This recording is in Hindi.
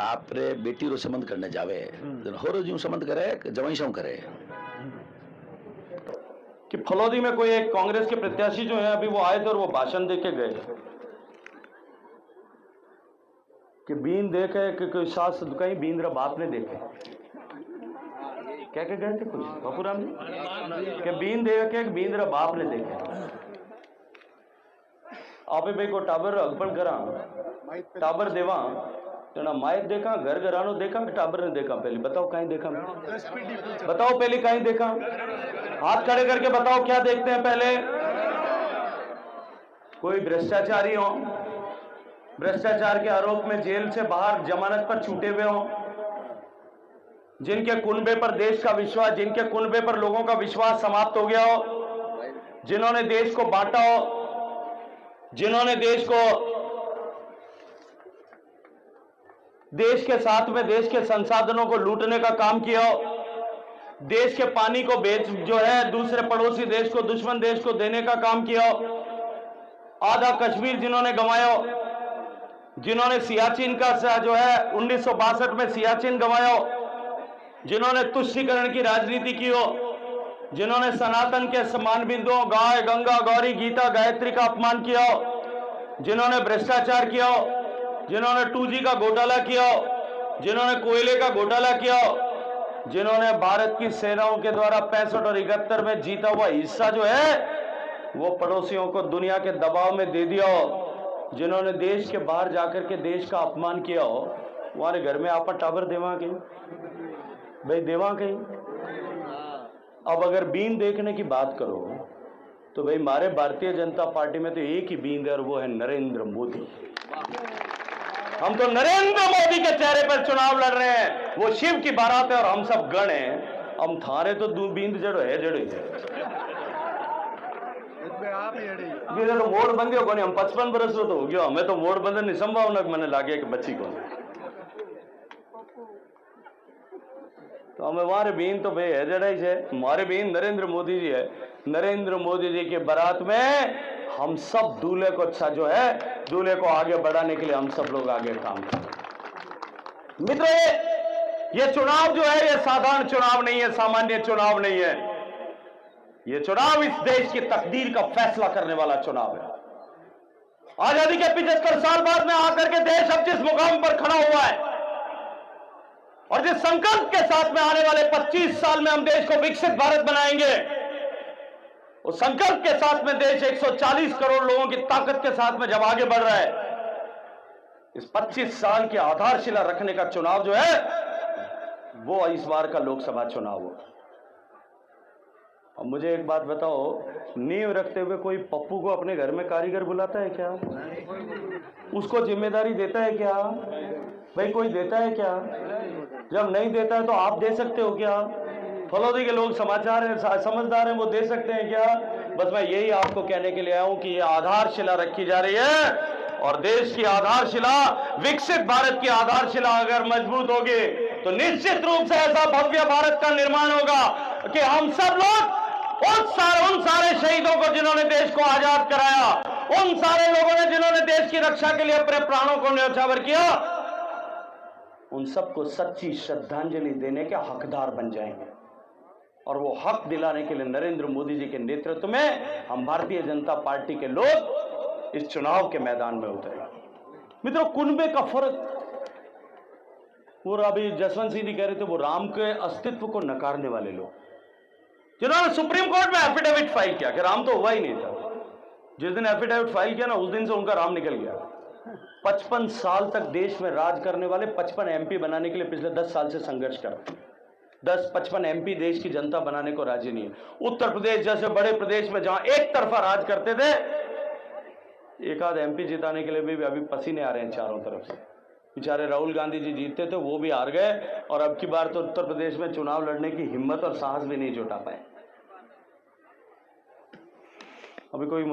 आप रे बेटी रो संबंध करने जावे हो रोज यूं संबंध करे जवाई शव करे कि फलौदी में कोई एक कांग्रेस के प्रत्याशी जो है अभी वो आए थे और वो भाषण दे के गए कि बीन देखे कि कोई सास कहीं बीन रा बाप ने देखे क्या गए थे कुछ बापूराम जी कि बीन देखे बीन रा बाप ने देखे आपे भाई को टाबर अर्पण करा टाबर देवा तो ना मायत देखा घर घरानो देखा टाबर ने देखा पहले बताओ कहीं देखा बताओ पहले कहीं देखा हाथ खड़े करके बताओ क्या देखते हैं पहले कोई भ्रष्टाचारी हो भ्रष्टाचार के आरोप में जेल से बाहर जमानत पर छूटे हुए हो जिनके कुनबे पर देश का विश्वास जिनके कुनबे पर लोगों का विश्वास समाप्त हो गया हो जिन्होंने देश को बांटा हो जिन्होंने देश के साथ में देश के संसाधनों को लूटने का काम किया हो देश के पानी को बेच जो है दूसरे पड़ोसी देश को दुश्मन देश को देने का काम किया हो आधा कश्मीर जिन्होंने गंवाया हो जिन्होंने सियाचिन का जो है 1962 में सियाचिन गंवाया हो जिन्होंने तुष्टीकरण की राजनीति की हो जिन्होंने सनातन के सम्मान बिंदुओं गाय गंगा गौरी गीता गायत्री का अपमान किया हो जिन्होंने भ्रष्टाचार किया हो जिन्होंने 2G का घोटाला किया हो जिन्होंने कोयले का घोटाला किया हो जिन्होंने भारत की सेनाओं के द्वारा 65 और 71 में जीता हुआ हिस्सा जो है वो पड़ोसियों को दुनिया के दबाव में दे दिया हो जिन्होंने देश के बाहर जाकर के देश का अपमान किया हो हमारे घर में आपा टाबर देवा कहीं भाई देवा कहीं अब अगर बीन देखने की बात करो तो भाई हमारे भारतीय जनता पार्टी में तो एक ही बीन है और वो है नरेंद्र मोदी हम तो नरेंद्र मोदी के चेहरे पर चुनाव लड़ रहे हैं वो शिव की बारात है और हम सब गण हैं हम थारे तो बींद जड़ो है तो वोट बंद हो हम 55 बरस तो हो गया हमें तो वोट बंधन नहीं संभावना मैंने लागे कि बच्ची को तो हमें हमारे बीन तो भाई है जड़ा ही है हमारे बीन नरेंद्र मोदी जी है नरेंद्र मोदी जी की बारात में हम सब दूल्हे को अच्छा जो है दूल्हे को आगे बढ़ाने के लिए हम सब लोग आगे काम करें मित्रों ये चुनाव जो है ये साधारण चुनाव नहीं है सामान्य चुनाव नहीं है ये चुनाव इस देश की तकदीर का फैसला करने वाला चुनाव है आजादी के 75 साल बाद में आकर के देश अब जिस मुकाम पर खड़ा हुआ है और जिस संकल्प के साथ में आने वाले 25 साल में हम देश को विकसित भारत बनाएंगे उस संकल्प के साथ में देश 140 करोड़ लोगों की ताकत के साथ में जब आगे बढ़ रहा है इस 25 साल की आधारशिला रखने का चुनाव जो है वो इस बार का लोकसभा चुनाव हो। अब मुझे एक बात बताओ नींव रखते हुए कोई पप्पू को अपने घर में कारीगर बुलाता है क्या उसको जिम्मेदारी देता है क्या भाई कोई देता है क्या जब नहीं देता है तो आप दे सकते हो क्या फलौदी के लोग समाचार हैं समझदार हैं वो दे सकते हैं क्या बस मैं यही आपको कहने के लिए आया हूं कि ये आधारशिला रखी जा रही है और देश की आधारशिला विकसित भारत की आधारशिला अगर मजबूत होगी तो निश्चित रूप से ऐसा भव्य भारत का निर्माण होगा कि हम सब लोग उन सारे शहीदों को जिन्होंने देश को आजाद कराया उन सारे लोगों ने जिन्होंने देश की रक्षा के लिए अपने प्राणों को न्यौछावर किया उन सबको सच्ची श्रद्धांजलि देने के हकदार बन जाएंगे और वो हक दिलाने के लिए नरेंद्र मोदी जी के नेतृत्व में हम भारतीय जनता पार्टी के लोग इस चुनाव के मैदान में उतरे मित्रों कुनबे का फर्क वो अभी जसवंत सिंह जी कह रहे थे वो राम के अस्तित्व को नकारने वाले लोग जिन्होंने सुप्रीम कोर्ट में एफिडेविट फाइल किया कि राम तो हुआ ही नहीं था जिस दिन एफिडेविट फाइल किया ना उस दिन से उनका राम निकल गया 55 साल तक देश में राज करने वाले 55 MP बनाने के लिए पिछले 10 साल से संघर्ष कर 55 MP देश की जनता बनाने को राजी नहीं है उत्तर प्रदेश जैसे बड़े प्रदेश में जहां एक तरफा राज करते थे एक आध MP जिताने के लिए भी अभी पसीने आ रहे हैं चारों तरफ से बेचारे राहुल गांधी जी जीतते थे वो भी हार गए और अब की बार तो उत्तर प्रदेश में चुनाव लड़ने की हिम्मत और साहस भी नहीं जुटा पाए अभी कोई